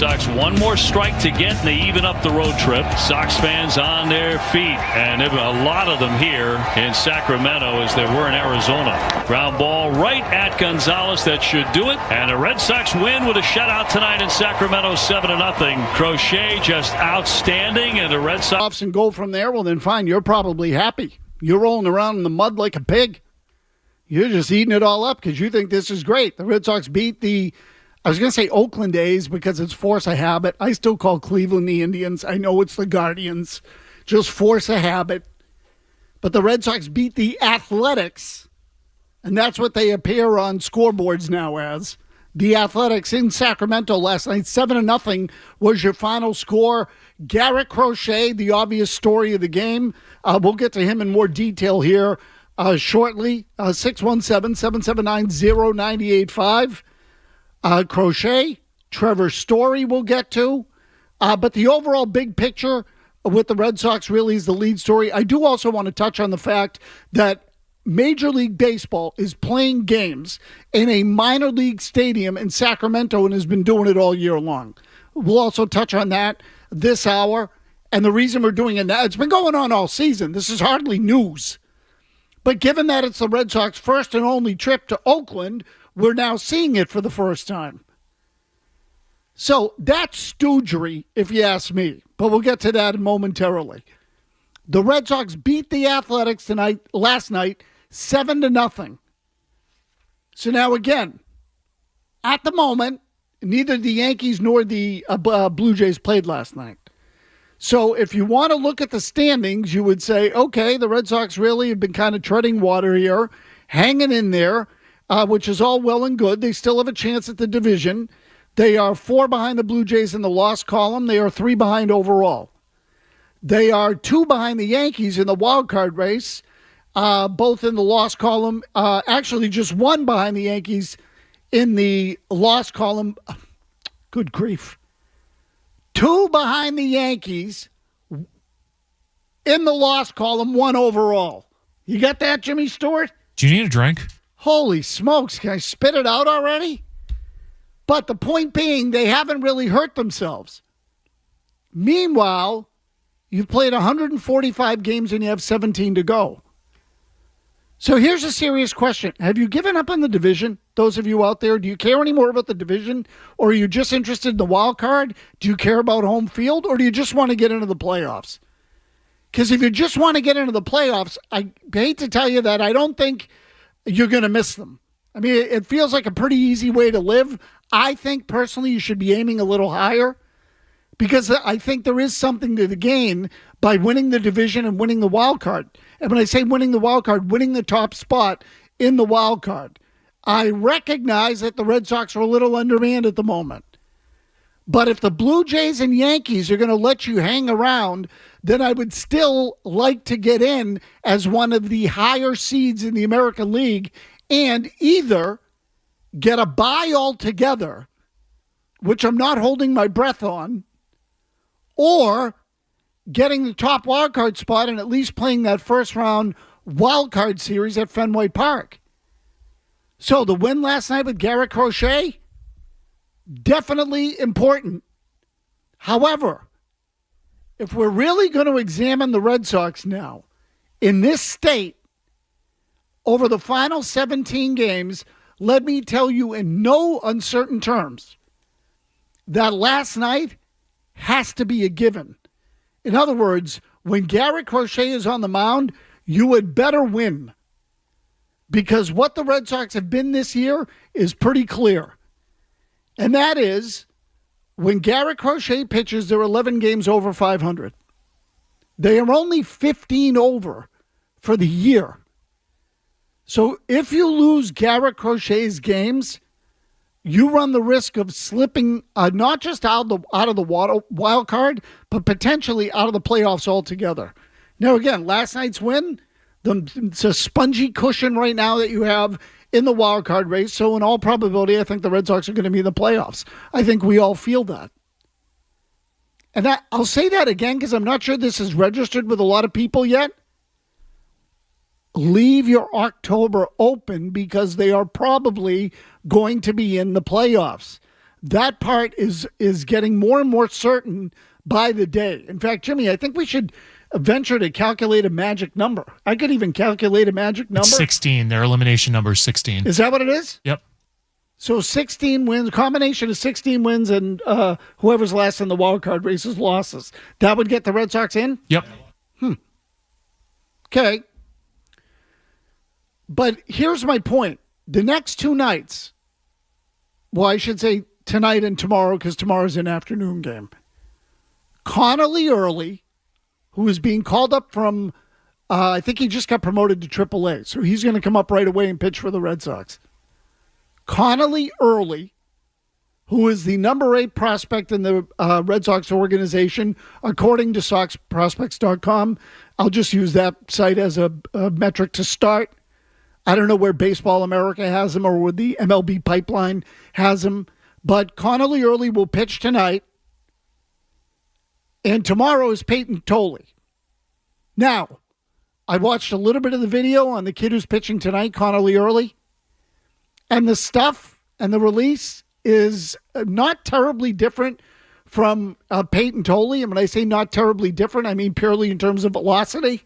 Sox one more strike to get, and they even up the road trip. Sox fans on their feet, and there were a lot of them here in Sacramento as there were in Arizona. Ground ball right at Gonzalez. That should do it. And the Red Sox win with a shutout tonight in Sacramento, 7-0. Crochet just outstanding, and the Red Sox and go from there. Well, then fine. You're probably happy. You're rolling around in the mud like a pig. You're just eating it all up because you think this is great. The Red Sox beat I was going to say Oakland A's because it's force of habit. I still call Cleveland the Indians. I know it's the Guardians. Just force of habit. But the Red Sox beat the Athletics, and that's what they appear on scoreboards now as. The Athletics in Sacramento last night, 7-0 was your final score. Garrett Crochet, the obvious story of the game. We'll get to him in more detail here shortly. 617-779-0985. Crochet, Trevor Story we'll get to. But the overall big picture with the Red Sox really is the lead story. I do also want to touch on the fact that Major League Baseball is playing games in a minor league stadium in Sacramento and has been doing it all year long. We'll also touch on that this hour. And the reason we're doing it now, it's been going on all season. This is hardly news. But given that it's the Red Sox first and only trip to Oakland, we're now seeing it for the first time. So that's stoogery, if you ask me. But we'll get to that momentarily. The Red Sox beat the Athletics last night, 7-0. So now again, at the moment, neither the Yankees nor the Blue Jays played last night. So if you want to look at the standings, you would say, okay, the Red Sox really have been kind of treading water here, hanging in there, which is all well and good. They still have a chance at the division. They are 4 behind the Blue Jays in the loss column. They are 3 behind overall. They are 2 behind the Yankees in the wild card race, both in the loss column. Actually, just 1 behind the Yankees in the loss column. Good grief. 2 behind the Yankees in the loss column, 1 overall. You got that, Jimmy Stewart? Do you need a drink? Holy smokes, can I spit it out already? But the point being, they haven't really hurt themselves. Meanwhile, you've played 145 games and you have 17 to go. So here's a serious question. Have you given up on the division? Those of you out there, do you care anymore about the division? Or are you just interested in the wild card? Do you care about home field? Or do you just want to get into the playoffs? Because if you just want to get into the playoffs, I hate to tell you that I don't think you're going to miss them. I mean, it feels like a pretty easy way to live. I think personally you should be aiming a little higher because I think there is something to the gain by winning the division and winning the wild card. And when I say winning the wild card, winning the top spot in the wild card. I recognize that the Red Sox are a little undermanned at the moment. But if the Blue Jays and Yankees are going to let you hang around, then I would still like to get in as one of the higher seeds in the American League and either get a bye altogether, which I'm not holding my breath on, or getting the top wildcard spot and at least playing that first round wildcard series at Fenway Park. So the win last night with Garrett Crochet, definitely important. However, if we're really going to examine the Red Sox now in this state over the final 17 games, let me tell you in no uncertain terms that last night has to be a given. In other words, when Garrett Crochet is on the mound, you had better win. Because what the Red Sox have been this year is pretty clear. And that is, when Garrett Crochet pitches, they're 11 games over 500. They are only 15 over for the year. So if you lose Garrett Crochet's games, you run the risk of slipping not just out of the wild card, but potentially out of the playoffs altogether. Now, again, last night's win, it's a spongy cushion right now that you have in the wild card race. So in all probability, I think the Red Sox are going to be in the playoffs. I think we all feel that. And I'll say that again because I'm not sure this is registered with a lot of people yet. Leave your October open because they are probably going to be in the playoffs. That part is getting more and more certain by the day. In fact, Jimmy, I think we should venture to calculate a magic number. I could even calculate a magic number. It's 16. Their elimination number is 16. Is that what it is? Yep. So 16 wins, combination of 16 wins and whoever's last in the wild card race is losses. That would get the Red Sox in? Yep. Okay. But here's my point. The next two nights, well, I should say tonight and tomorrow because tomorrow's an afternoon game. Connolly Early, who is being called up from, I think he just got promoted to AAA, so he's going to come up right away and pitch for the Red Sox. Connolly Early, who is the number 8 prospect in the Red Sox organization, according to SoxProspects.com. I'll just use that site as a metric to start. I don't know where Baseball America has him or where the MLB Pipeline has him, but Connolly Early will pitch tonight, and tomorrow is Peyton Tolley. Now, I watched a little bit of the video on the kid who's pitching tonight, Connolly Early, and the stuff and the release is not terribly different from Peyton Tolley. And when I say not terribly different, I mean purely in terms of velocity.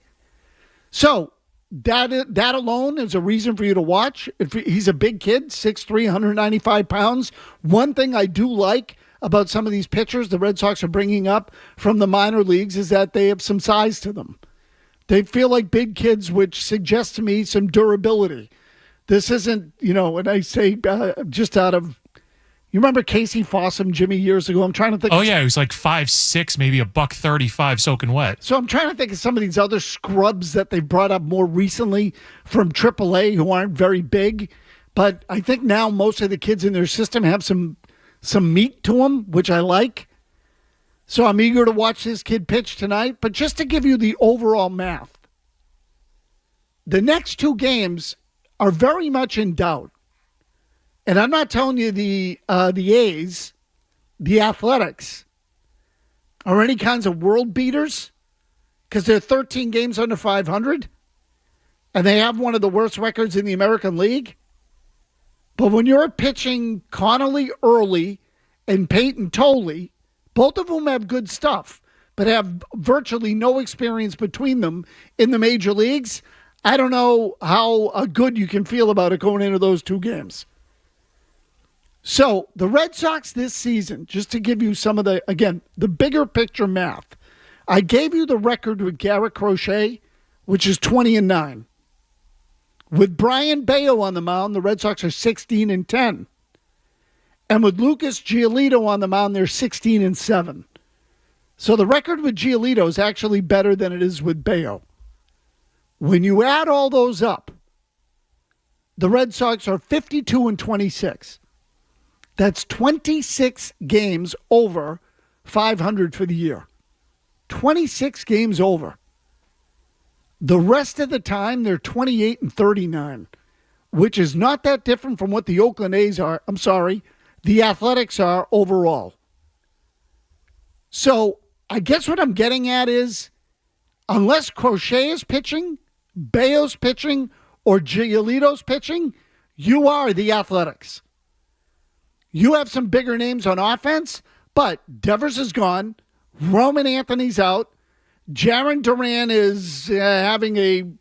So that alone is a reason for you to watch. If he's a big kid, 6'3", 195 pounds. One thing I do like about some of these pitchers the Red Sox are bringing up from the minor leagues is that they have some size to them. They feel like big kids, which suggests to me some durability. This isn't, when I say just out of, you remember Casey Fossum, Jimmy, years ago? I'm trying to think. Oh, yeah. He was like 5'6", maybe $135 soaking wet. So I'm trying to think of some of these other scrubs that they brought up more recently from AAA who aren't very big. But I think now most of the kids in their system have some meat to them, which I like. So I'm eager to watch this kid pitch tonight. But just to give you the overall math, the next two games are very much in doubt. And I'm not telling you the A's, the Athletics, are any kinds of world beaters because they're 13 games under 500 and they have one of the worst records in the American League. But when you're pitching Connolly Early and Peyton Tolley, both of whom have good stuff, but have virtually no experience between them in the major leagues, I don't know how good you can feel about it going into those two games. So the Red Sox this season, just to give you some of the bigger picture math, I gave you the record with Garrett Crochet, which is 20-9. With Brian Bayo on the mound, the Red Sox are 16-10. And with Lucas Giolito on the mound, they're 16-7. So the record with Giolito is actually better than it is with Bayo. When you add all those up, the Red Sox are 52-26. That's 26 games over 500 for the year. 26 games over. The rest of the time, they're 28-39, which is not that different from what the Oakland A's are. I'm sorry, the Athletics are overall. So I guess what I'm getting at is, unless Crochet is pitching, Bayo's pitching, or Giolito's pitching, you are the Athletics. You have some bigger names on offense, but Devers is gone. Roman Anthony's out. Jarren Duran is having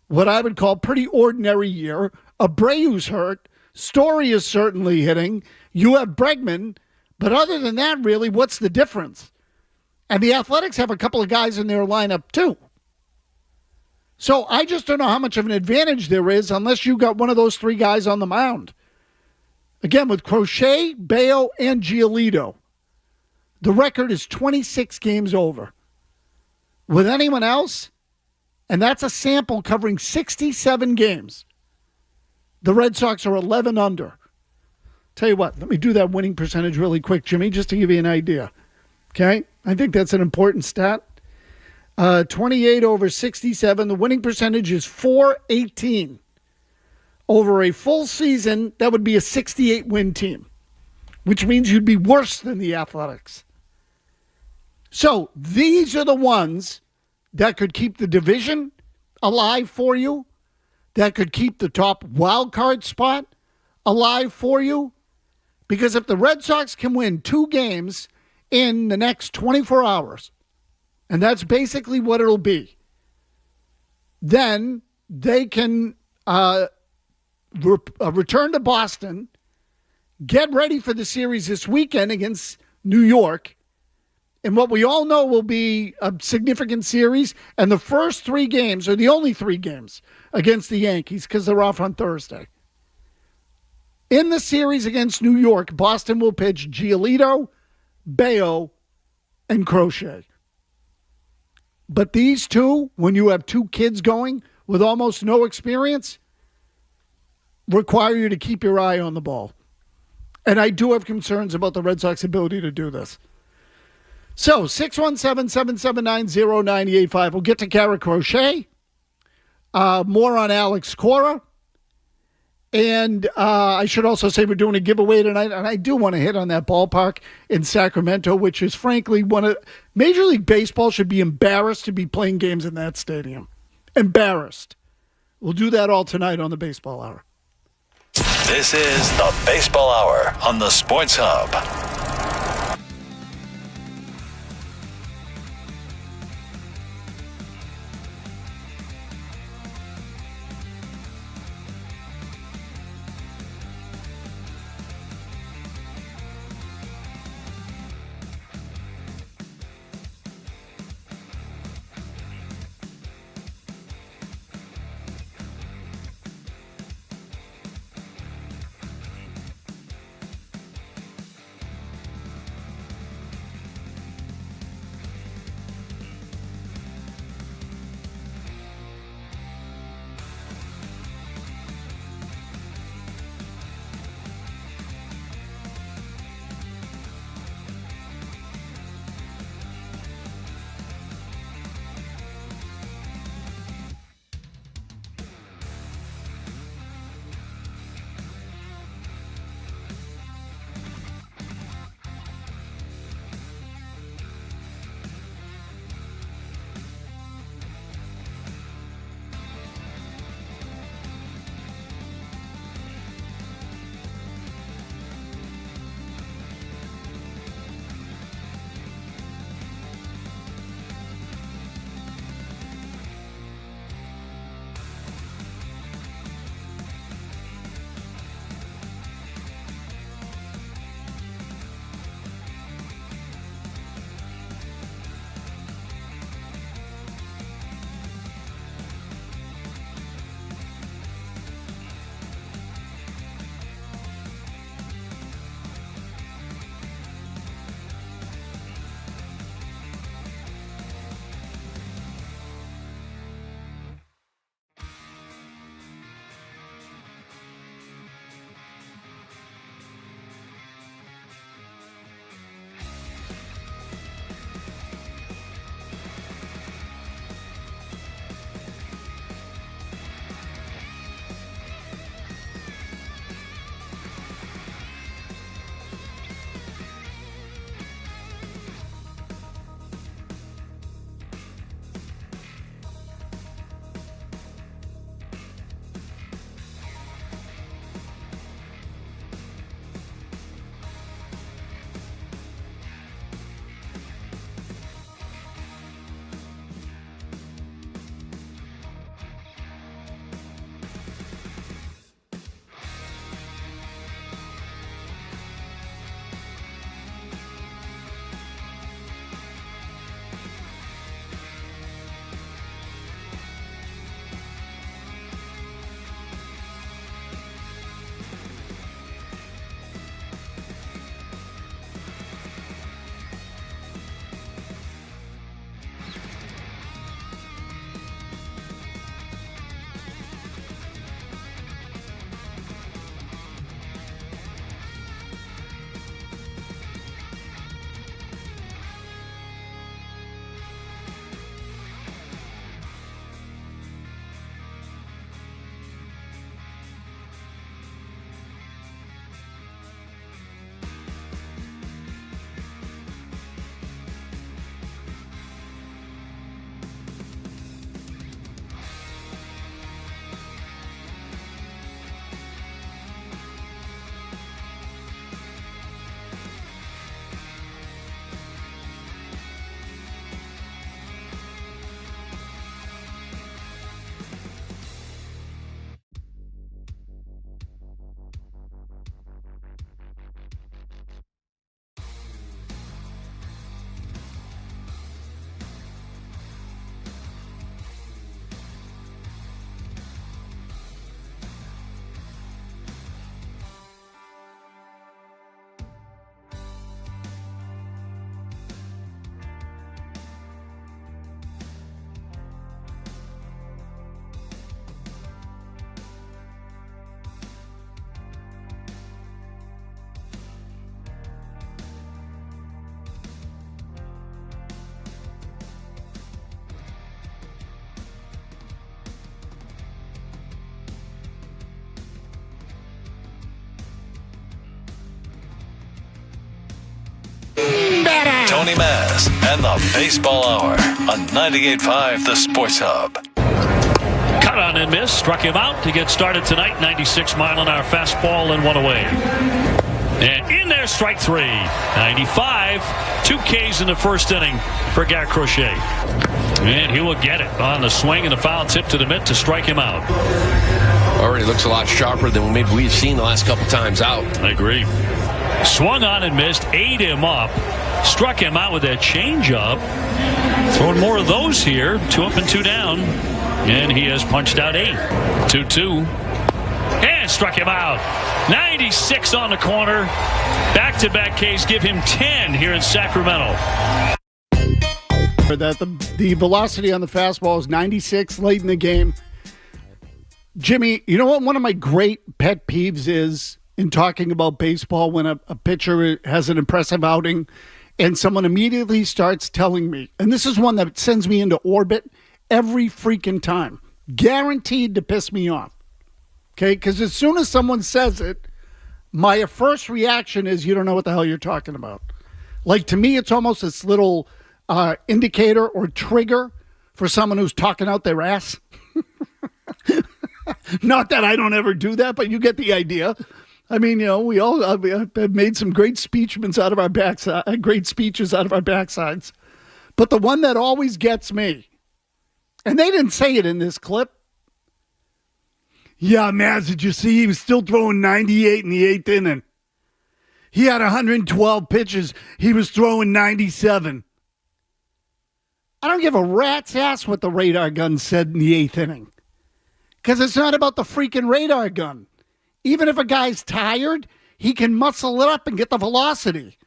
what I would call pretty ordinary year. Abreu's hurt. Story is certainly hitting. You have Bregman. But other than that, really, what's the difference? And the Athletics have a couple of guys in their lineup, too. So I just don't know how much of an advantage there is unless you got one of those three guys on the mound. Again, with Crochet, Bayo, and Giolito, the record is 26 games over. With anyone else, and that's a sample covering 67 games, the Red Sox are 11 under. Tell you what, let me do that winning percentage really quick, Jimmy, just to give you an idea. Okay? I think that's an important stat. 28 over 67. The winning percentage is .418. Over a full season, that would be a 68-win team, which means you'd be worse than the Athletics. So these are the ones that could keep the division alive for you, that could keep the top wild card spot alive for you, Because if the Red Sox can win 2 games in the next 24 hours, and that's basically what it'll be, then they can return to Boston, get ready for the series this weekend against New York, and what we all know will be a significant series. And the first 3 games are the only 3 games against the Yankees because they're off on Thursday. In the series against New York, Boston will pitch Giolito, Bayo, and Crochet. But these 2, when you have 2 kids going with almost no experience, require you to keep your eye on the ball. And I do have concerns about the Red Sox ability to do this. So, 617-779-0985. We'll get to Garrett Crochet. More on Alex Cora. And I should also say we're doing a giveaway tonight. And I do want to hit on that ballpark in Sacramento, which is frankly one of Major League Baseball should be embarrassed to be playing games in that stadium. Embarrassed. We'll do that all tonight on the Baseball Hour. This is the Baseball Hour on the Sports Hub. Tony Maz and the Baseball Hour on 98.5 The Sports Hub. Cut on and miss. Struck him out to get started tonight. 96 mile-an-hour fastball and one away. And in there, strike three. 95. 2 Ks in the first inning for Garrett Crochet. And he will get it on the swing and the foul tip to the mitt to strike him out. Already looks a lot sharper than maybe we've seen the last couple times out. I agree. Swung on and missed. Ate him up. Struck him out with that changeup. Throwing more of those here. 2 up and 2 down. And he has punched out 8. 2-2. And struck him out. 96 on the corner. Back-to-back Ks give him 10 here in Sacramento. That the velocity on the fastball is 96 late in the game. Jimmy, you know what one of my great pet peeves is in talking about baseball when a pitcher has an impressive outing and someone immediately starts telling me, and this is one that sends me into orbit every freaking time, guaranteed to piss me off. Okay, because as soon as someone says it, my first reaction is you don't know what the hell you're talking about. Like, to me, it's almost this little indicator or trigger for someone who's talking out their ass. Not that I don't ever do that, but you get the idea. I mean, you know, we all have made some great speeches out of our backsides. But the one that always gets me, and they didn't say it in this clip. Yeah, Maz, did you see he was still throwing 98 in the 8th inning? He had 112 pitches. He was throwing 97. I don't give a rat's ass what the radar gun said in the 8th inning. Because it's not about the freaking radar gun. Even if a guy's tired, he can muscle it up and get the velocity.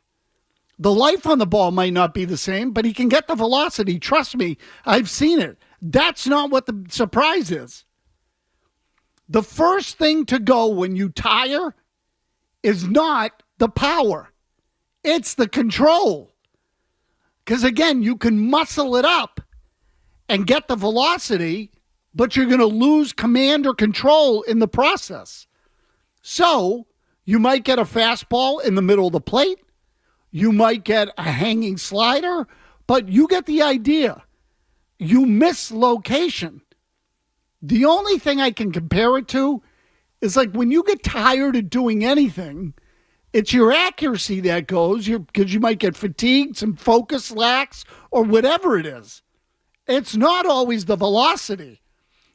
The life on the ball might not be the same, but he can get the velocity. Trust me, I've seen it. That's not what the surprise is. The first thing to go when you tire is not the power. It's the control. Because again, you can muscle it up and get the velocity, but you're going to lose command or control in the process. So you might get a fastball in the middle of the plate. You might get a hanging slider, but you get the idea. You miss location. The only thing I can compare it to is like when you get tired of doing anything, it's your accuracy that goes because you might get fatigued, some focus lacks, or whatever it is. It's not always the velocity.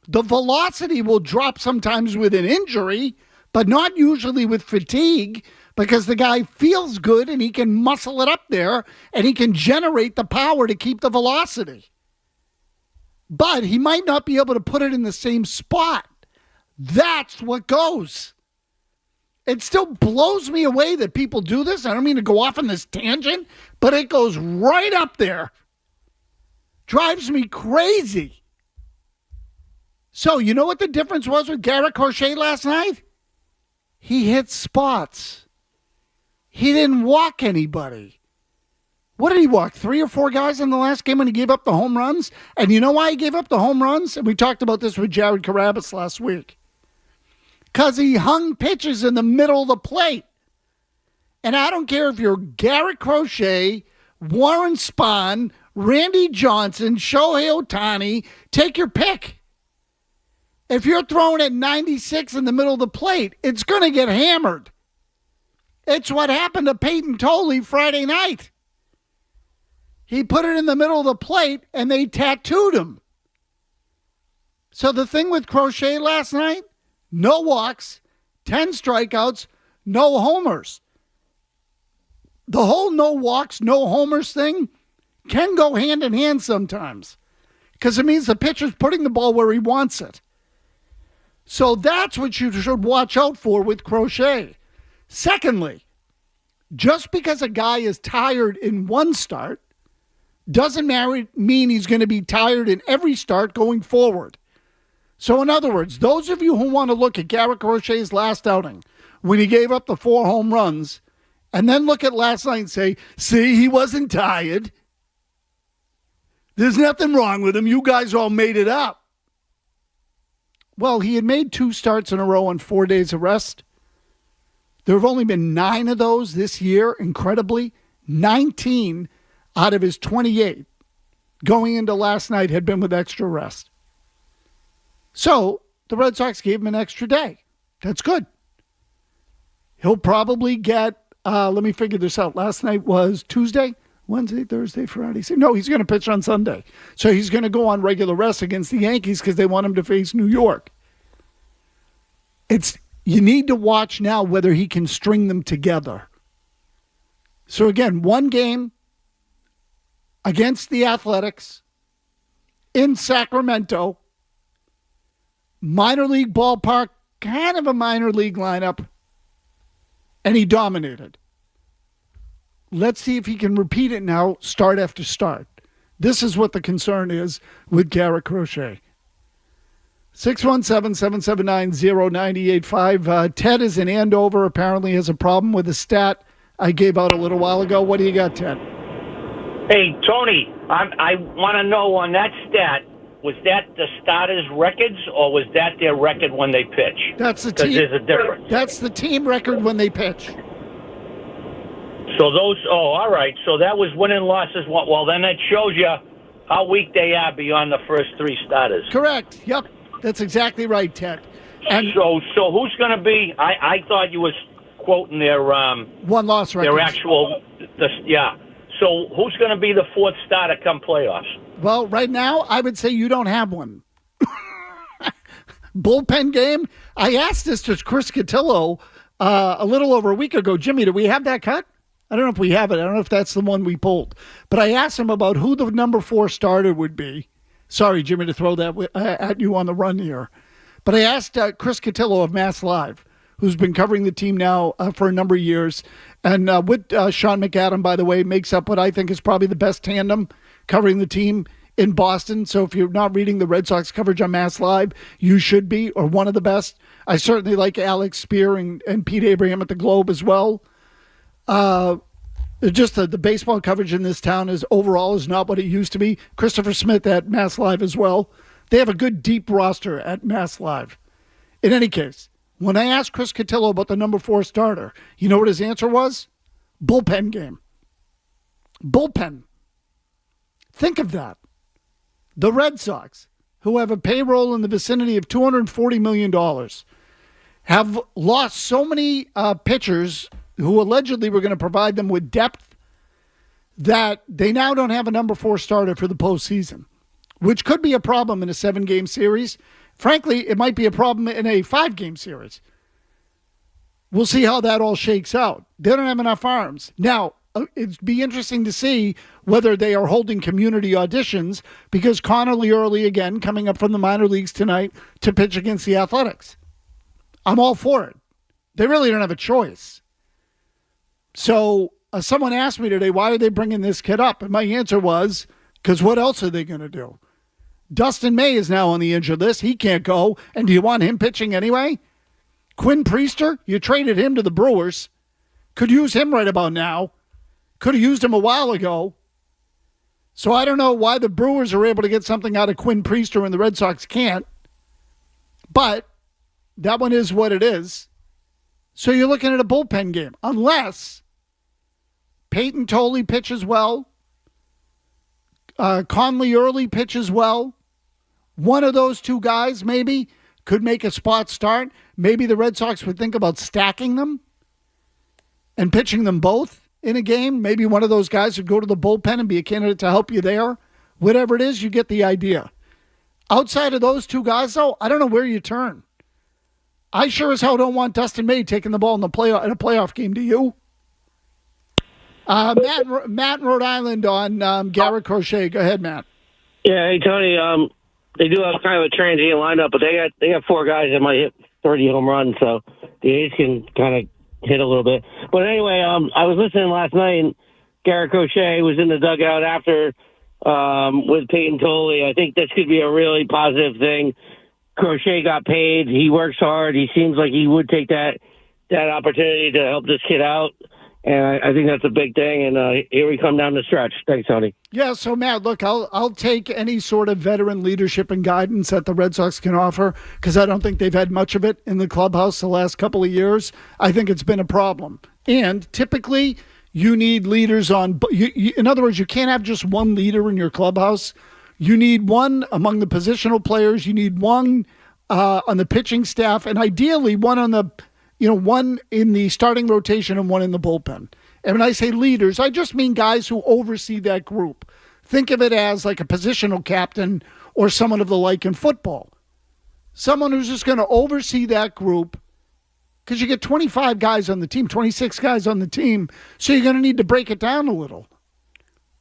The velocity will drop sometimes with an injury, but not usually with fatigue because the guy feels good and he can muscle it up there and he can generate the power to keep the velocity. But he might not be able to put it in the same spot. That's what goes. It still blows me away that people do this. I don't mean to go off on this tangent, but it goes right up there. Drives me crazy. So, you know what the difference was with Garrett Crochet last night? He hit spots. He didn't walk anybody. What did he walk? 3 or 4 guys in the last game when he gave up the home runs? And you know why he gave up the home runs? And we talked about this with Jared Carabas last week. Because he hung pitches in the middle of the plate. And I don't care if you're Garrett Crochet, Warren Spahn, Randy Johnson, Shohei Ohtani, take your pick. If you're throwing at 96 in the middle of the plate, it's going to get hammered. It's what happened to Peyton Tolley Friday night. He put it in the middle of the plate, and they tattooed him. So the thing with Crochet last night, no walks, 10 strikeouts, no homers. The whole no walks, no homers thing can go hand in hand sometimes because it means the pitcher's putting the ball where he wants it. So that's what you should watch out for with Crochet. Secondly, just because a guy is tired in one start doesn't mean he's going to be tired in every start going forward. So in other words, those of you who want to look at Garrett Crochet's last outing, when he gave up the 4 home runs, and then look at last night and say, see, he wasn't tired. There's nothing wrong with him. You guys all made it up. Well, he had made 2 starts in a row on 4 days of rest. There have only been 9 of those this year, incredibly. 19 out of his 28 going into last night had been with extra rest. So the Red Sox gave him an extra day. That's good. He'll probably get, let me figure this out. Last night was Tuesday, Wednesday, Thursday, Friday. No, he's going to pitch on Sunday. So he's going to go on regular rest against the Yankees because they want him to face New York. You need to watch now whether he can string them together. So again, one game against the Athletics in Sacramento, minor league ballpark, kind of a minor league lineup, and he dominated. Let's see if he can repeat it now, start after start. This is what the concern is with Garrett Crochet. 617-779-0985. Ted is in Andover, apparently has a problem with a stat I gave out a little while ago. What do you got, Ted? Hey, Tony, I want to know on that stat, was that the starters' records or was that their record when they pitch? That's the team. There's a difference. That's the team record when they pitch. So all right. So that was win and losses. Well, then that shows you how weak they are beyond the first three starters. Correct. Yep. That's exactly right, Ted. And so who's going to be? I thought you was quoting their one-loss record. Their actual, yeah. So who's going to be the fourth starter come playoffs? Well, right now, I would say you don't have one. Bullpen game. I asked this to Chris Cotillo a little over a week ago. Jimmy, do we have that cut? I don't know if we have it. I don't know if that's the one we pulled. But I asked him about who the number 4 starter would be. Sorry, Jimmy, to throw that at you on the run here. But I asked Chris Cotillo of Mass Live, who's been covering the team now for a number of years. And with Sean McAdam, by the way, makes up what I think is probably the best tandem covering the team in Boston. So if you're not reading the Red Sox coverage on Mass Live, you should be, or one of the best. I certainly like Alex Spear and Pete Abraham at the Globe as well. Just the baseball coverage in this town is not what it used to be. Christopher Smith at Mass Live as well. They have a good deep roster at Mass Live. In any case, when I asked Chris Cotillo about the number 4 starter, you know what his answer was? Bullpen game. Bullpen. Think of that. The Red Sox, who have a payroll in the vicinity of $240 million, have lost so many pitchers who allegedly were going to provide them with depth that they now don't have a number 4 starter for the postseason, which could be a problem in a 7-game series. Frankly, it might be a problem in a 5-game series. We'll see how that all shakes out. They don't have enough arms. Now, it'd be interesting to see whether they are holding community auditions because Connor Learley, again, coming up from the minor leagues tonight to pitch against the Athletics. I'm all for it. They really don't have a choice. So someone asked me today, why are they bringing this kid up? And my answer was, because what else are they going to do? Dustin May is now on the injured list. He can't go. And do you want him pitching anyway? Quinn Priester, you traded him to the Brewers. Could use him right about now. Could have used him a while ago. So I don't know why the Brewers are able to get something out of Quinn Priester and the Red Sox can't. But that one is what it is. So you're looking at a bullpen game. Unless Peyton Tolley pitches well, Conley Early pitches well. One of those two guys maybe could make a spot start. Maybe the Red Sox would think about stacking them and pitching them both in a game. Maybe one of those guys would go to the bullpen and be a candidate to help you there. Whatever it is, you get the idea. Outside of those two guys, though, I don't know where you turn. I sure as hell don't want Dustin May taking the ball in a playoff game. Do you? Matt in Rhode Island on Garrett Crochet. Go ahead, Matt. Yeah, hey Tony. They do have kind of a transient lineup, but they got 4 guys that might hit 30 home runs, so the A's can kind of hit a little bit. But anyway, I was listening last night, and Garrett Crochet was in the dugout after with Peyton Tolley. I think this could be a really positive thing. Crochet got paid. He works hard. He seems like he would take that opportunity to help this kid out. And I think that's a big thing. And here we come down the stretch. Thanks, Tony. Yeah, so, Matt, look, I'll take any sort of veteran leadership and guidance that the Red Sox can offer because I don't think they've had much of it in the clubhouse the last couple of years. I think it's been a problem. And typically, You need leaders on. In other words, you can't have just one leader in your clubhouse. You need one among the positional players. You need one on the pitching staff, and ideally one on the, one in the starting rotation and one in the bullpen. And when I say leaders, I just mean guys who oversee that group. Think of it as like a positional captain or someone of the like in football. Someone who's just going to oversee that group, because you get 25 guys on the team, 26 guys on the team, so you're going to need to break it down a little.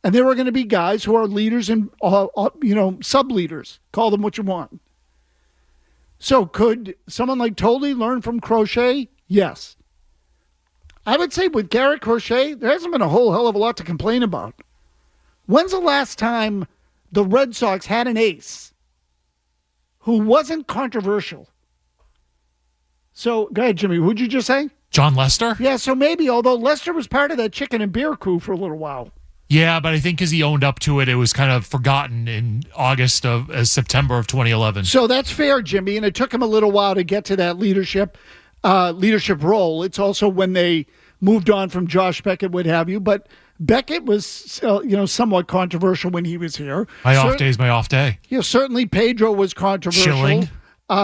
And there are going to be guys who are leaders and, sub-leaders. Call them what you want. So could someone like Tolley learn from Crochet? Yes. I would say with Garrett Crochet, there hasn't been a whole hell of a lot to complain about. When's the last time the Red Sox had an ace who wasn't controversial? So, go ahead, Jimmy. Who'd you just say? John Lester? Yeah, so maybe, although Lester was part of that chicken and beer crew for a little while. Yeah, but I think because he owned up to it, it was kind of forgotten in September of 2011. So that's fair, Jimmy, and it took him a little while to get to that leadership role. It's also when they moved on from Josh Beckett, what have you. But Beckett was, somewhat controversial when he was here. My off day is my off day. Yeah, certainly Pedro was controversial.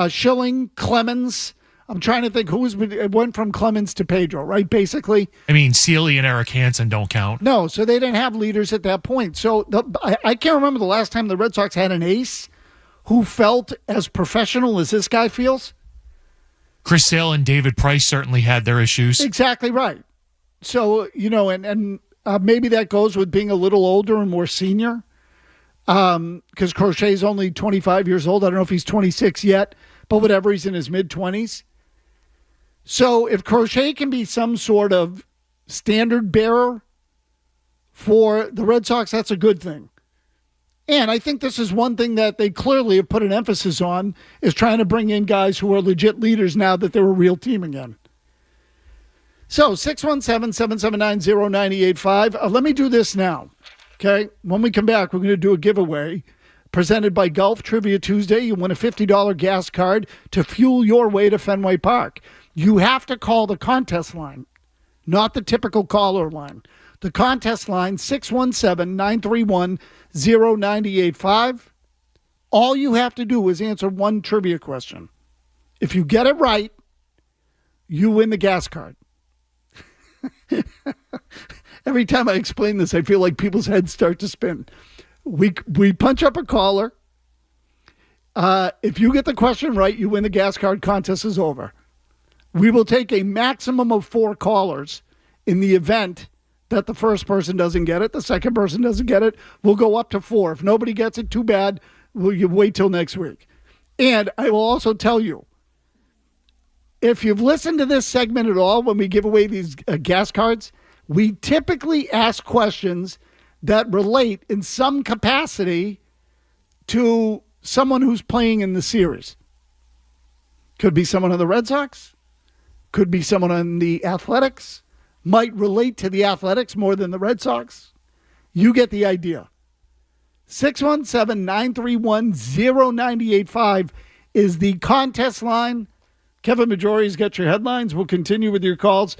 Schilling, Clemens. I'm trying to think it went from Clemens to Pedro, right? Basically. I mean, Sealy and Eric Hansen don't count. No, so they didn't have leaders at that point. So I can't remember the last time the Red Sox had an ace who felt as professional as this guy feels. Chris Sale and David Price certainly had their issues. Exactly right. So, and maybe that goes with being a little older and more senior. Because Crochet's only 25 years old. I don't know if he's 26 yet, but whatever, he's in his mid-20s. So if Crochet can be some sort of standard bearer for the Red Sox, that's a good thing. And I think this is one thing that they clearly have put an emphasis on, is trying to bring in guys who are legit leaders now that they're a real team again. So 617-779-0985. Let me do this now. Okay. When we come back, we're going to do a giveaway presented by Golf Trivia Tuesday. You win a $50 gas card to fuel your way to Fenway Park. You have to call the contest line, not the typical caller line. The contest line, 617-931-0985. All you have to do is answer one trivia question. If you get it right, you win the gas card. Every time I explain this, I feel like people's heads start to spin. We punch up a caller. If you get the question right, you win the gas card. Contest is over. We will take a maximum of 4 callers in the event that the first person doesn't get it, the second person doesn't get it. We'll go up to 4. If nobody gets it, too bad. You wait till next week. And I will also tell you, if you've listened to this segment at all, when we give away these gas cards, we typically ask questions that relate in some capacity to someone who's playing in the series. Could be someone on the Red Sox. Could be someone on the Athletics. Might relate to the Athletics more than the Red Sox. You get the idea. 617-931-0985 is the contest line. Kevin Majori's got your headlines. We'll continue with your calls.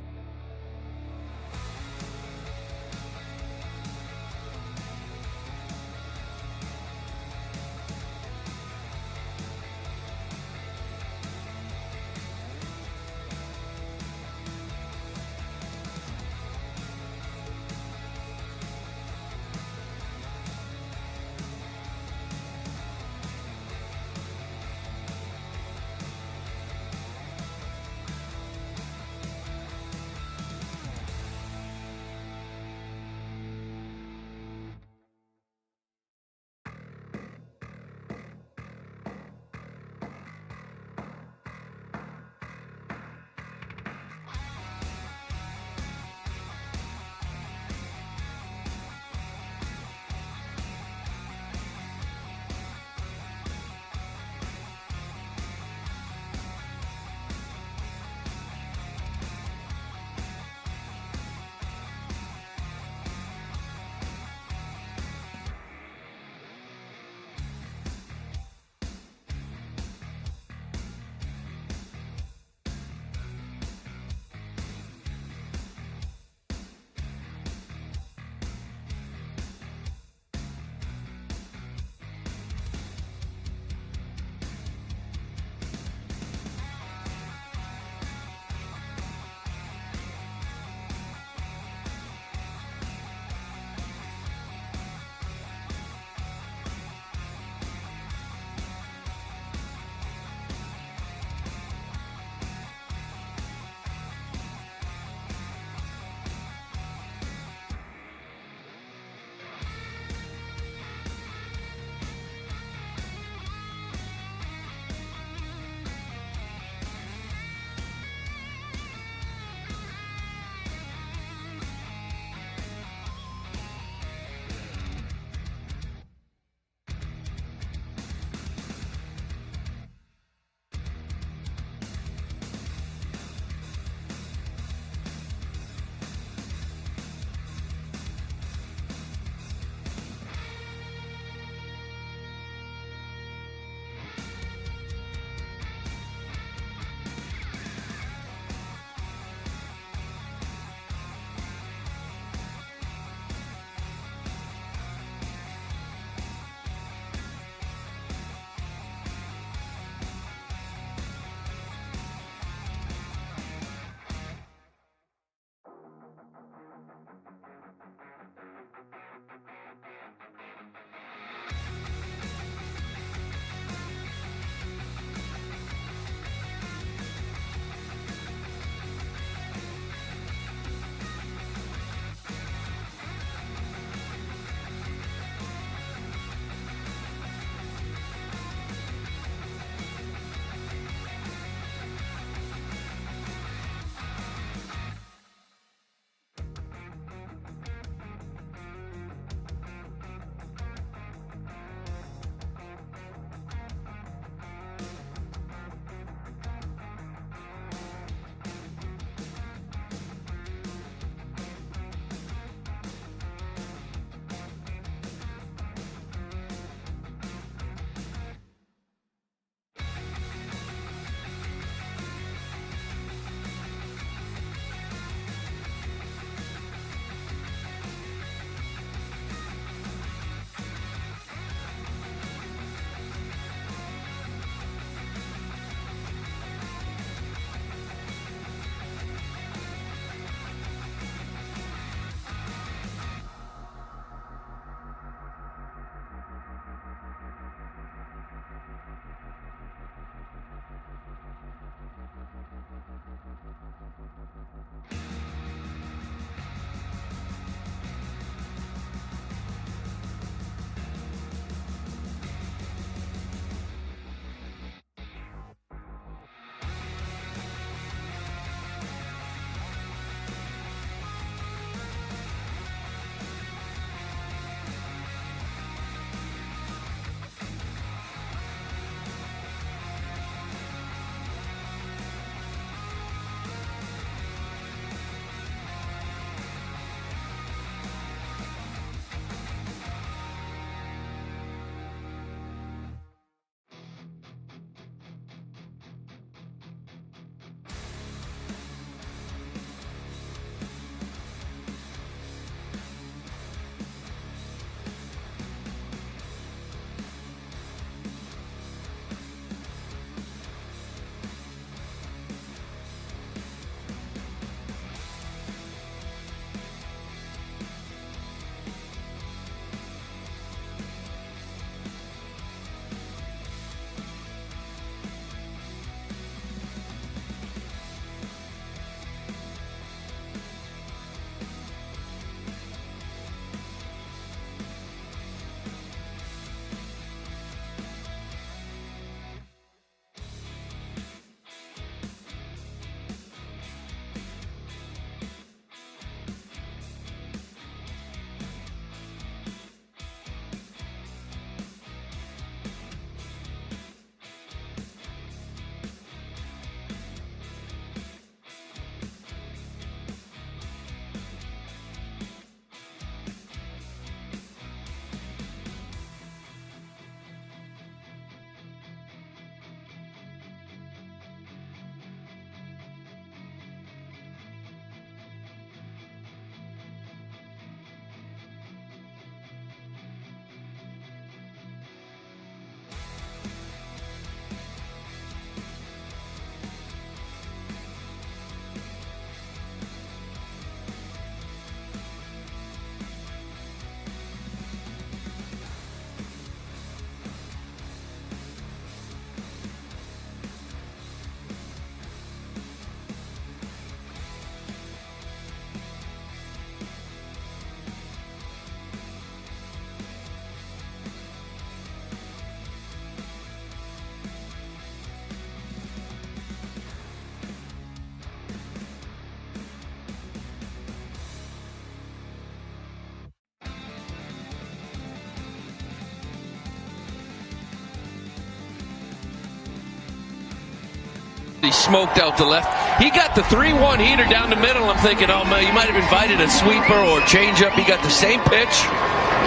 He smoked out to left. He got the 3-1 heater down the middle. I'm thinking, oh, man, you might have invited a sweeper or a changeup. He got the same pitch,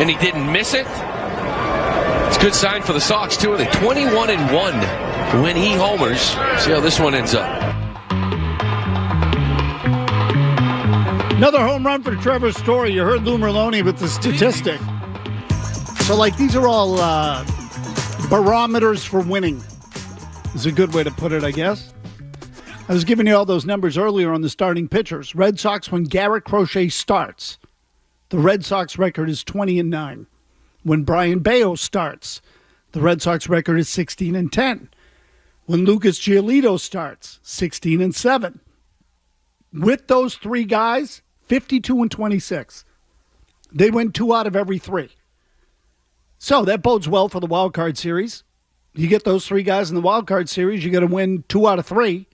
and he didn't miss it. It's a good sign for the Sox, too. They're 21-1 when he homers. See how this one ends up. Another home run for Trevor Story. You heard Lou Merlone with the statistic. So, these are all barometers for winning is a good way to put it, I guess. I was giving you all those numbers earlier on the starting pitchers. Red Sox, when Garrett Crochet starts, the Red Sox record is 20-9. When Brian Bayo starts, the Red Sox record is 16-10. When Lucas Giolito starts, 16-7. With those three guys, 52-26. They win 2 out of every 3. So that bodes well for the wild card series. You get those 3 guys in the wild card series, you got to win 2 out of 3.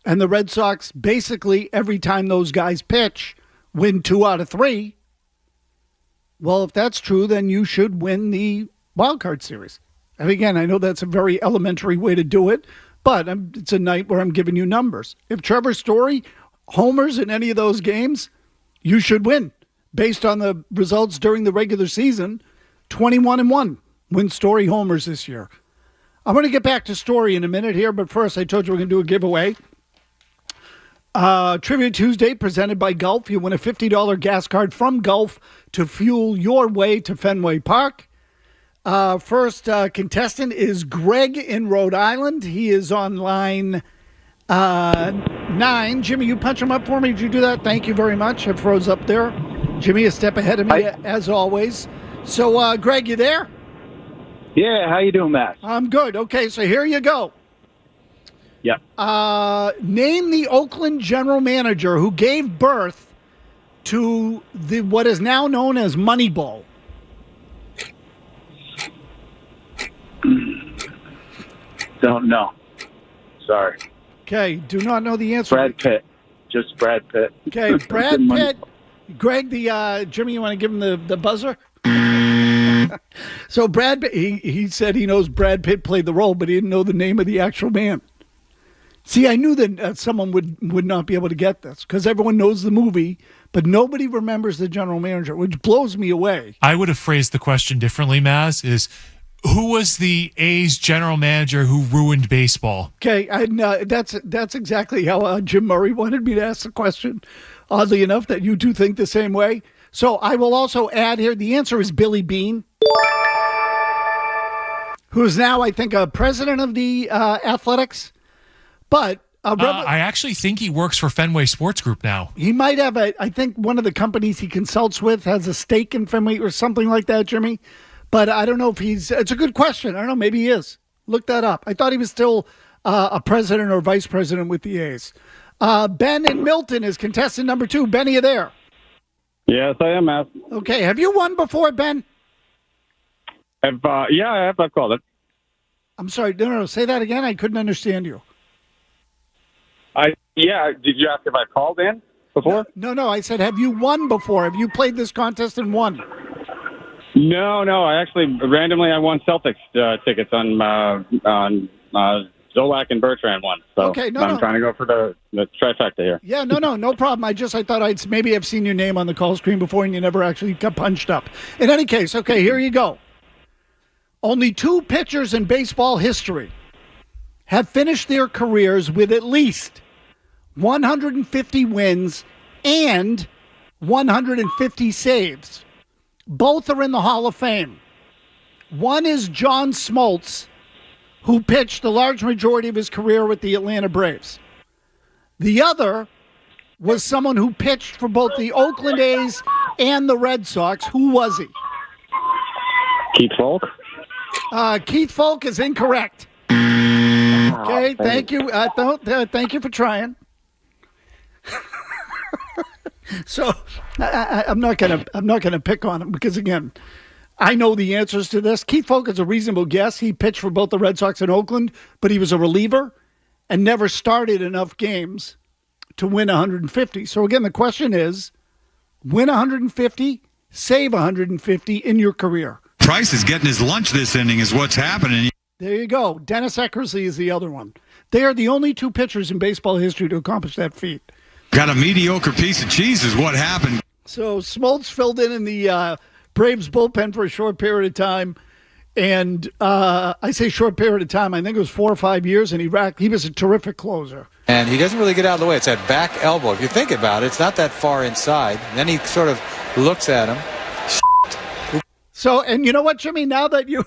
And the Red Sox, basically, every time those guys pitch, win 2 out of 3. Well, if that's true, then you should win the wild card series. And again, I know that's a very elementary way to do it, but it's a night where I'm giving you numbers. If Trevor Story homers in any of those games, you should win. Based on the results during the regular season, 21-1 when Story homers this year. I'm going to get back to Story in a minute here, but first I told you we're going to do a giveaway. Trivia Tuesday presented by Gulf. You win a $50 gas card from Gulf to fuel your way to Fenway Park. First contestant is Greg in Rhode Island. He is on line 9. Jimmy, you punch him up for me. Did you do that? Thank you very much. It froze up there. Jimmy, a step ahead of me, as always. So, Greg, you there? Yeah, how you doing, Matt? I'm good. Okay, so here you go. Yep. Name the Oakland general manager who gave birth to what is now known as Moneyball. Don't know. Sorry. Okay, do not know the answer. Brad Pitt. Just Brad Pitt. Okay, Brad Pitt. Greg, Jimmy, you want to give him the buzzer? So Brad Pitt, he said he knows Brad Pitt played the role, but he didn't know the name of the actual man. See, I knew that someone would not be able to get this because everyone knows the movie, but nobody remembers the general manager, which blows me away. I would have phrased the question differently, Maz, is who was the A's general manager who ruined baseball? Okay, that's exactly how Jim Murray wanted me to ask the question. Oddly enough, that you two think the same way. So I will also add here, the answer is Billy Beane, who is now, I think, a president of the Athletics. But I actually think he works for Fenway Sports Group now. He might have I think one of the companies he consults with has a stake in Fenway or something like that, Jimmy. But I don't know if it's a good question. I don't know. Maybe he is. Look that up. I thought he was still a president or vice president with the A's. Ben in Milton is contestant number 2. Ben, are you there? Yes, I am, Matt. Okay. Have you won before, Ben? Yeah, I have. I've called it. I'm sorry. No. Say that again. I couldn't understand you. Yeah. Did you ask if I called in before? No. I said, have you won before? Have you played this contest and won? No. I actually randomly I won Celtics tickets on Zolak and Bertrand one. So okay, I'm trying to go for the trifecta here. Yeah, no problem. I thought I'd maybe have seen your name on the call screen before and you never actually got punched up. In any case, okay, here you go. Only 2 pitchers in baseball history have finished their careers with at least 150 wins and 150 saves. Both are in the Hall of Fame. One is John Smoltz, who pitched the large majority of his career with the Atlanta Braves. The other was someone who pitched for both the Oakland A's and the Red Sox. Who was he? Keith Folk? Keith Folk is incorrect. Okay, thank you. Thank you for trying. So I'm not gonna pick on him because again, I know the answers to this. Keith Folk is a reasonable guess. He pitched for both the Red Sox and Oakland, but he was a reliever and never started enough games to win 150. So again, the question is, win 150, save 150 in your career. Price is getting his lunch this inning is what's happening. There you go. Dennis Eckersley is the other one. They are the only two pitchers in baseball history to accomplish that feat. Got a mediocre piece of cheese is what happened. So Smoltz filled in the Braves bullpen for a short period of time. And I say short period of time, I think it was 4 or 5 years, and he was a terrific closer. And he doesn't really get out of the way. It's that back elbow. If you think about it, it's not that far inside. And then he sort of looks at him. So, and you know what, Jimmy? Now that you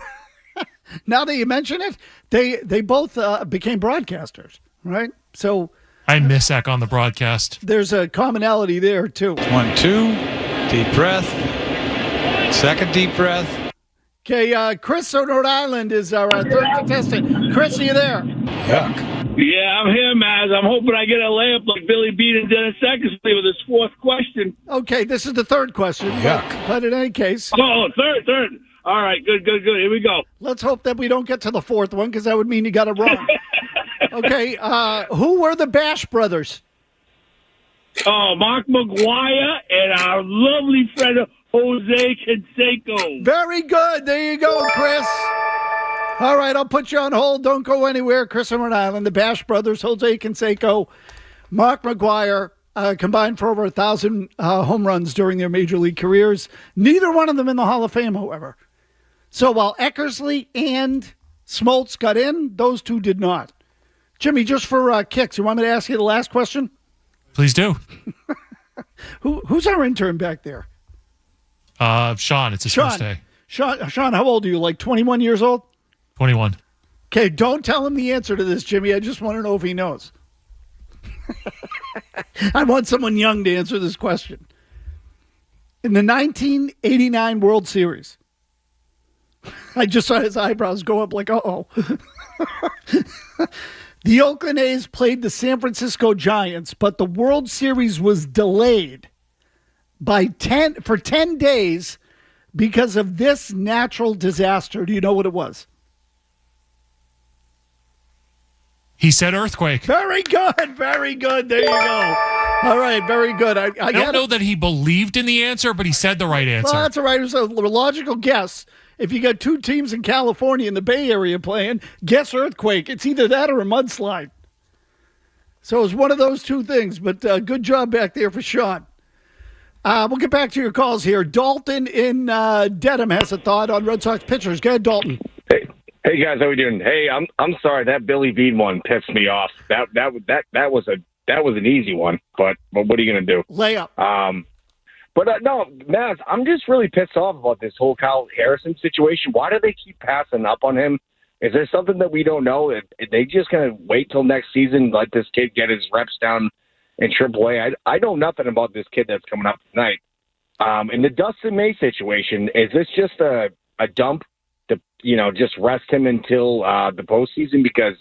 mention it, they both became broadcasters, right? So I miss Eck on the broadcast. There's a commonality there too. 1, 2, deep breath. Second deep breath. Okay, Chris of Rhode Island is our third contestant. Chris, are you there? Yuck. Yeah, I'm here, Maz. I'm hoping I get a layup like Billy Beat and Dennis Eckersley with his fourth question. Okay, this is the third question. Yuck. But in any case. Oh, third. All right, good. Here we go. Let's hope that we don't get to the fourth one, because that would mean you got it wrong. Okay, who were the Bash brothers? Oh, Mark McGuire and our lovely friend Jose Canseco. Very good. There you go, Chris. All right, I'll put you on hold. Don't go anywhere. Chris on Rhode Island, the Bash brothers, Jose Canseco, Mark McGuire, combined for over 1,000 home runs during their major league careers. Neither one of them in the Hall of Fame, however. So while Eckersley and Smoltz got in, those two did not. Jimmy, just for kicks, you want me to ask you the last question? Please do. Who's our intern back there? Sean, it's his first day. Sean, how old are you? Like 21 years old? 21. Okay, don't tell him the answer to this, Jimmy. I just want to know if he knows. I want someone young to answer this question. In the 1989 World Series, I just saw his eyebrows go up like, uh-oh. The Oakland A's played the San Francisco Giants, but the World Series was delayed for 10 days because of this natural disaster. Do you know what it was? He said earthquake. Very good. Very good. There you go. All right. Very good. I don't know that he believed in the answer, but he said the right answer. Well, that's all right. It was a logical guess. If you got two teams in California in the Bay Area playing, guess earthquake. It's either that or a mudslide. So it was one of those two things, but good job back there for Sean. We'll get back to your calls here. Dalton in Dedham has a thought on Red Sox pitchers. Go ahead, Dalton. Hey guys, how we doing? Hey, I'm sorry, that Billy Bean one pissed me off. That was an easy one, but what are you gonna do? Layup. But no, Maz, I'm just really pissed off about this whole Kyle Harrison situation. Why do they keep passing up on him? Is there something that we don't know? Are they just going to wait till next season, let this kid get his reps down in AAA? I know nothing about this kid that's coming up tonight. In the Dustin May situation, is this just a dump to, just rest him until the postseason? Because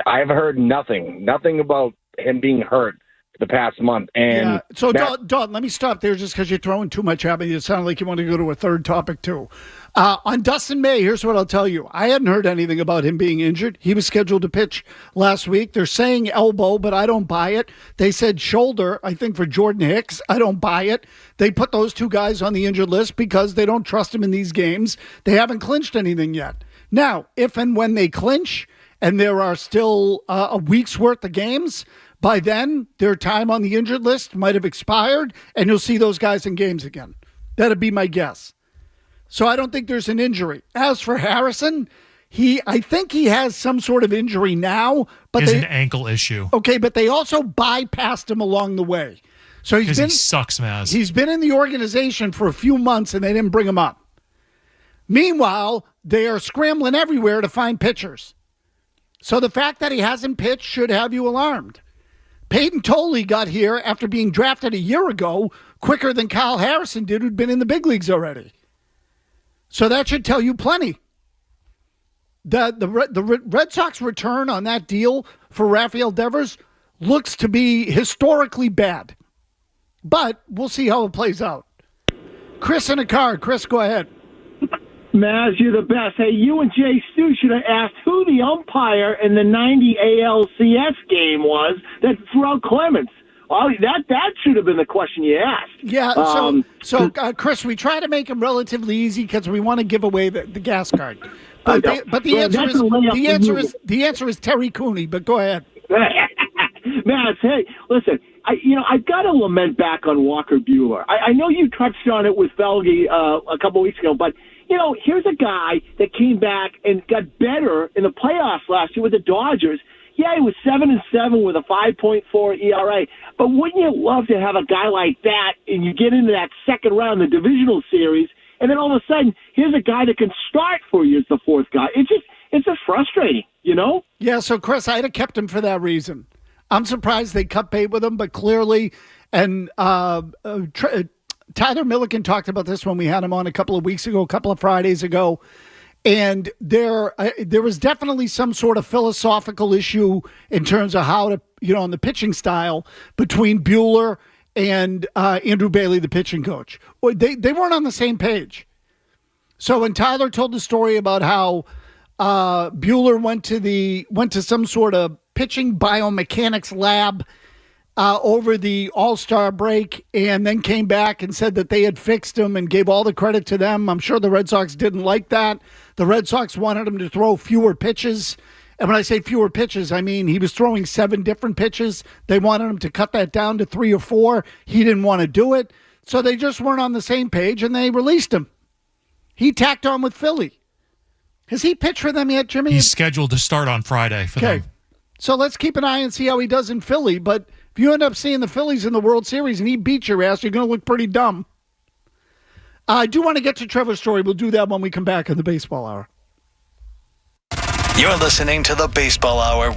I've heard nothing about him being hurt the past month. And yeah. So, Dalton, let me stop there just because you're throwing too much at me. It sounded like you want to go to a third topic, too. On Dustin May, here's what I'll tell you. I hadn't heard anything about him being injured. He was scheduled to pitch last week. They're saying elbow, but I don't buy it. They said shoulder, I think, for Jordan Hicks. I don't buy it. They put those two guys on the injured list because they don't trust him in these games. They haven't clinched anything yet. Now, if and when they clinch and there are still a week's worth of games, by then, their time on the injured list might have expired, and you'll see those guys in games again. That'd be my guess. So I don't think there's an injury. As for Harrison, I think he has some sort of injury now. But it's an ankle issue. Okay, but they also bypassed him along the way. So he sucks, Maz. He's been in the organization for a few months, and they didn't bring him up. Meanwhile, they are scrambling everywhere to find pitchers. So the fact that he hasn't pitched should have you alarmed. Peyton Tolley got here after being drafted a year ago quicker than Kyle Harrison did, who'd been in the big leagues already. So that should tell you plenty. The Red Sox return on that deal for Rafael Devers looks to be historically bad. But we'll see how it plays out. Chris in a car. Chris, go ahead. Maz, you're the best. Hey, you and Jay Stu should have asked who the umpire in the 90 ALCS game was that threw out Clemens. Oh, that should have been the question you asked. Yeah, so Chris, we try to make them relatively easy because we want to give away the gas card. But the answer is Terry Cooney. But go ahead. Matt, hey, listen, I've got to lament back on Walker Buehler. I know you touched on it with Felge a couple weeks ago, but, here's a guy that came back and got better in the playoffs last year with the Dodgers. Yeah, he was 7-7 with a 5.4 ERA, but wouldn't you love to have a guy like that and you get into that second round, the divisional series, and then all of a sudden, here's a guy that can start for you as the fourth guy. It's just frustrating, Yeah, so Chris, I'd have kept him for that reason. I'm surprised they cut bait with him, but clearly, and Tyler Milliken talked about this when we had him on a couple of Fridays ago, and there was definitely some sort of philosophical issue in terms of how to, on the pitching style between Buehler and Andrew Bailey, the pitching coach. They weren't on the same page. So when Tyler told the story about how Buehler went to some sort of pitching biomechanics lab over the All-Star break and then came back and said that they had fixed him and gave all the credit to them. I'm sure the Red Sox didn't like that. The Red Sox wanted him to throw fewer pitches. And when I say fewer pitches, I mean he was throwing 7 different pitches. They wanted him to cut that down to 3 or 4. He didn't want to do it. So they just weren't on the same page and they released him. He tacked on with Philly. Has he pitched for them yet, Jimmy? He's scheduled to start on Friday for them. So let's keep an eye and see how he does in Philly. But if you end up seeing the Phillies in the World Series and he beats your ass, you're going to look pretty dumb. I do want to get to Trevor's story. We'll do that when we come back in the Baseball Hour. You're listening to the Baseball Hour.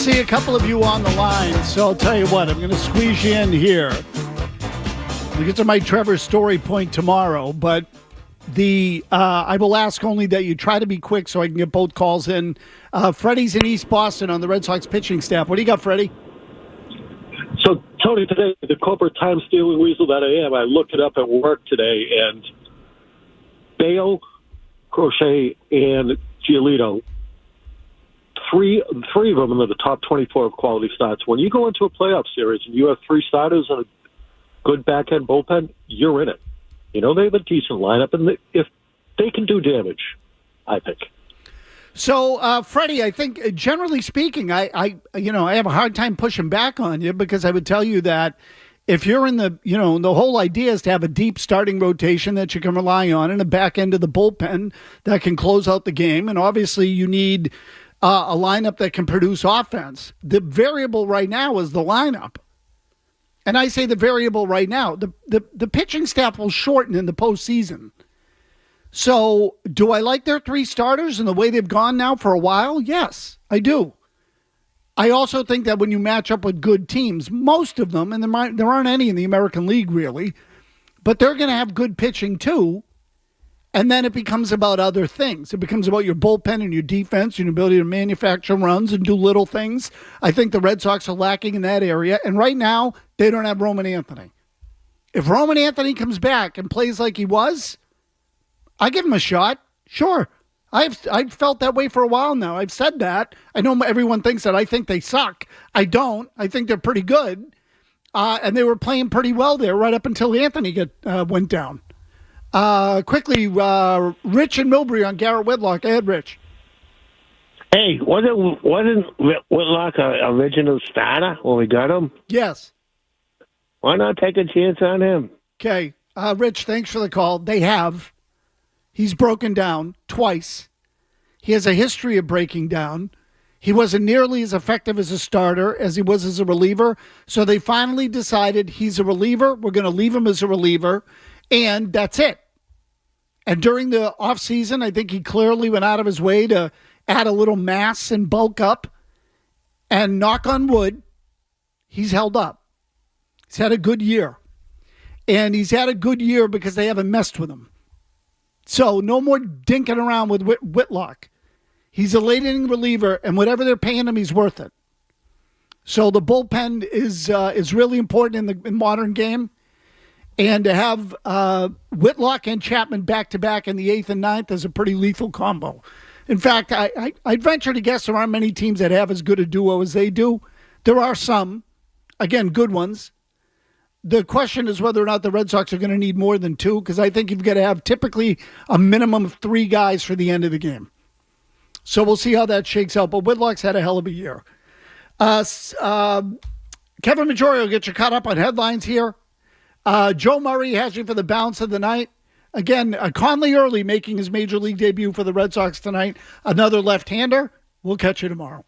see a couple of you on the line, so I'll tell you what, I'm going to squeeze you in here. We'll get to my Trevor Story point tomorrow, but I will ask only that you try to be quick so I can get both calls in. Freddie's in East Boston on the Red Sox pitching staff. What do you got, Freddie? So, Tony, today, the corporate time-stealing weasel that I am, I looked it up at work today, and Bale, Crochet, and Giolito, three of them in the top 24 of quality starts. When you go into a playoff series and you have three starters and a good back-end bullpen, you're in it. You know, they have a decent lineup, and if they can do damage, I think. So, Freddie, I think generally speaking, I have a hard time pushing back on you because I would tell you that if you're in the whole idea is to have a deep starting rotation that you can rely on and a back end of the bullpen that can close out the game. And obviously you need a lineup that can produce offense. The variable right now is the lineup. And I say the variable right now, the pitching staff will shorten in the postseason. So do I like their three starters and the way they've gone now for a while? Yes, I do. I also think that when you match up with good teams, most of them, and there aren't any in the American League really, but they're going to have good pitching too. And then it becomes about other things. It becomes about your bullpen and your defense, your ability to manufacture runs and do little things. I think the Red Sox are lacking in that area. And right now, they don't have Roman Anthony. If Roman Anthony comes back and plays like he was, I give him a shot. Sure. I've felt that way for a while now. I've said that. I know everyone thinks that I think they suck. I don't. I think they're pretty good. And they were playing pretty well there right up until Anthony went down. Quickly, Rich and Milbury on Garrett Whitlock. Go ahead, Rich. Hey, wasn't Whitlock an original starter when we got him? Yes. Why not take a chance on him? Okay. Rich, thanks for the call. They have. He's broken down twice. He has a history of breaking down. He wasn't nearly as effective as a starter as he was as a reliever. So they finally decided he's a reliever. We're going to leave him as a reliever. And that's it. And during the offseason, I think he clearly went out of his way to add a little mass and bulk up. And knock on wood, he's held up. He's had a good year. And he's had a good year because they haven't messed with him. So no more dinking around with Whitlock. He's a late inning reliever, and whatever they're paying him, he's worth it. So the bullpen is really important in the modern game. And to have Whitlock and Chapman back-to-back in the 8th and 9th is a pretty lethal combo. In fact, I'd venture to guess there aren't many teams that have as good a duo as they do. There are some, again, good ones. The question is whether or not the Red Sox are going to need more than two, because I think you've got to have typically a minimum of three guys for the end of the game. So we'll see how that shakes out. But Whitlock's had a hell of a year. Kevin Majori will get you caught up on headlines here. Joe Murray has you for the balance of the night. Again, Conley Early making his major league debut for the Red Sox tonight. Another left-hander. We'll catch you tomorrow.